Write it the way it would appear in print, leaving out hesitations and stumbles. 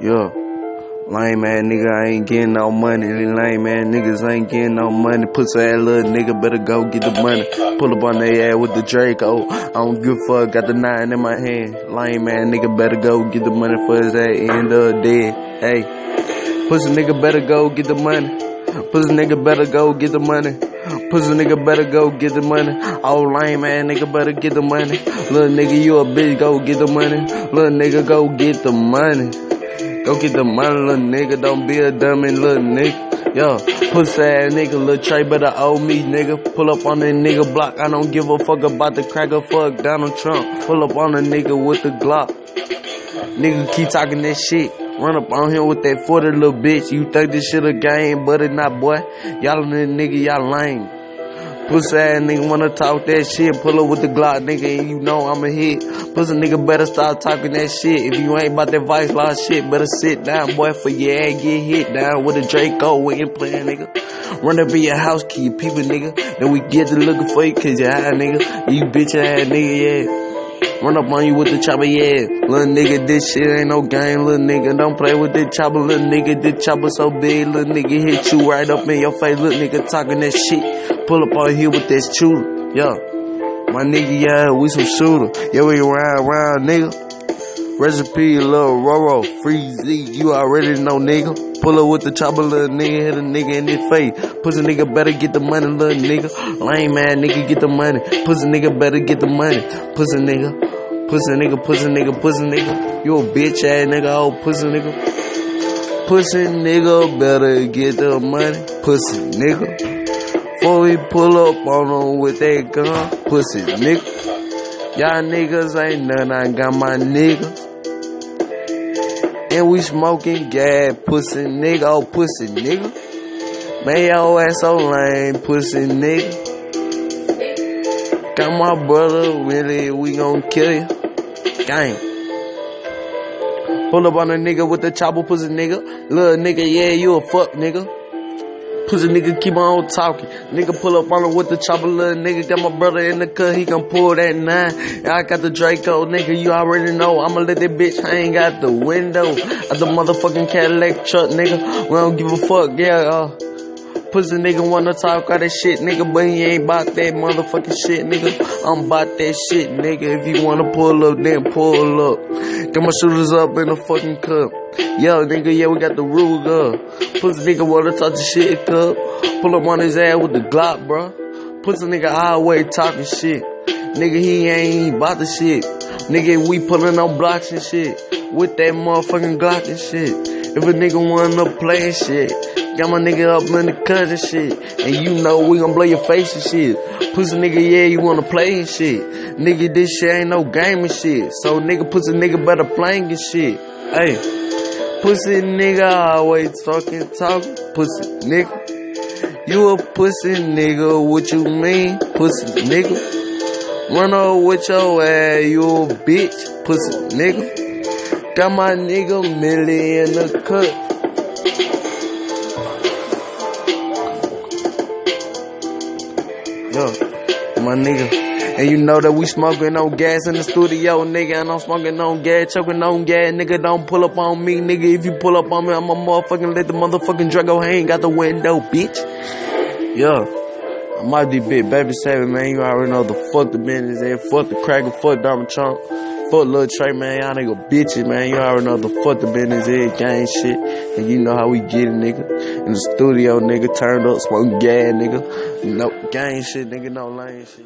Yeah. Lame ass nigga, I ain't getting no money. Lame ass niggas ain't getting no money. Pussy ass little nigga better go get the money. Pull up on their ass with the Draco. I don't give a fuck, got the 9 in my hand. Lame ass nigga better go get the money for his ass end up dead. Hey, pussy nigga better go get the money. Pussy nigga better go get the money. Pussy nigga better go get the money. Oh, lame ass nigga better get the money. Little nigga, you a bitch, go get the money. Little nigga, go get the money. Go get the money, little nigga. Don't be a dummy, little nigga. Yo, pussy ass nigga, Lil Trey better owe me, nigga. Pull up on that nigga block. I don't give a fuck about the cracker. Fuck Donald Trump. Pull up on a nigga with the Glock. Nigga keep talking that shit. Run up on him with that 40, little bitch. You think this shit a game, but it not, boy. Y'all in this nigga, y'all lame. Pussy ass nigga wanna talk that shit. Pull up with the Glock, nigga, and you know I'ma hit. Pussy nigga better start talking that shit. If you ain't about that vice law shit, better sit down, boy, for your ass get hit down with a Draco. We ain't playing, nigga. Run up in your house, keep people, nigga. Then we get to looking for you, cause you high, nigga. You bitch ass nigga, yeah. Run up on you with the chopper, yeah. Little nigga, this shit ain't no game. Little nigga, don't play with this chopper. Little nigga, this chopper so big. Little nigga hit you right up in your face. Little nigga talking that shit. Pull up on here with that shooter, yeah. My nigga, yeah, we some shooter. Yeah, we round, nigga. Recipe, Lil Roro, Free Z, you already know, nigga. Pull up with the chopper, little nigga, hit a nigga in his face. Pussy nigga better get the money, little nigga. Lame ass nigga, get the money. Pussy nigga better get the money. Pussy nigga. Pussy nigga, pussy nigga, pussy nigga. You a bitch ass nigga, oh pussy nigga. Pussy nigga better get the money. Pussy nigga. Before we pull up on them with that gun. Pussy nigga. Y'all niggas ain't none, I got my niggas. And we smoking gas, pussy nigga, oh pussy nigga. Man, your ass so lame, pussy nigga. Got my brother, really, we gon' kill you. Gang. Pull up on a nigga with the chopper, pussy nigga. Little nigga, yeah, you a fuck nigga. Pussy nigga keep on talking. Nigga pull up on him with the chopper, little nigga. Got my brother in the cut, he can pull that 9. I got the Draco, nigga, you already know. I'ma let that bitch hang out the window. Out the motherfucking Cadillac truck, nigga. We don't give a fuck, yeah, Pussy nigga wanna talk all that shit, nigga, but he ain't bout that motherfucking shit, nigga. I'm bout that shit, nigga. If you wanna pull up, then pull up. Got my shooters up in the fucking cup. Yo, nigga, yeah, we got the Ruger. Pussy nigga wanna talk the shit, cup. Pull up on his ass with the Glock, bro. Pussy nigga always talking shit. Nigga, he ain't bout the shit. Nigga, we pulling on blocks and shit. With that motherfucking Glock and shit. If a nigga wanna play and shit. Got my nigga up in the cut and shit. And you know we gon' blow your face and shit. Pussy nigga, yeah, you wanna play and shit. Nigga, this shit ain't no game and shit. So nigga, pussy nigga better playing and shit. Hey, pussy nigga always talking. Pussy nigga. You a pussy nigga, what you mean? Pussy nigga. Run up with your ass, you a bitch. Pussy nigga. Got my nigga Millie in the cut. Yo, my nigga. And you know that we smoking on gas in the studio, nigga. And I'm smoking on gas, choking on gas, nigga. Don't pull up on me, nigga. If you pull up on me, I'ma motherfucking let the motherfucking Draco hang out the window, bitch. Yo, I might be big baby 7, man. You already know the fuck the business is. Fuck the cracker, fuck Donald Trump. Fuck Lil Trey, man. Y'all nigga bitches, man. You already know the fuck the business is. Gang shit. And you know how we get it, nigga. In the studio, nigga. Turned up, smoking gas, nigga. No gang shit, nigga. No lame shit.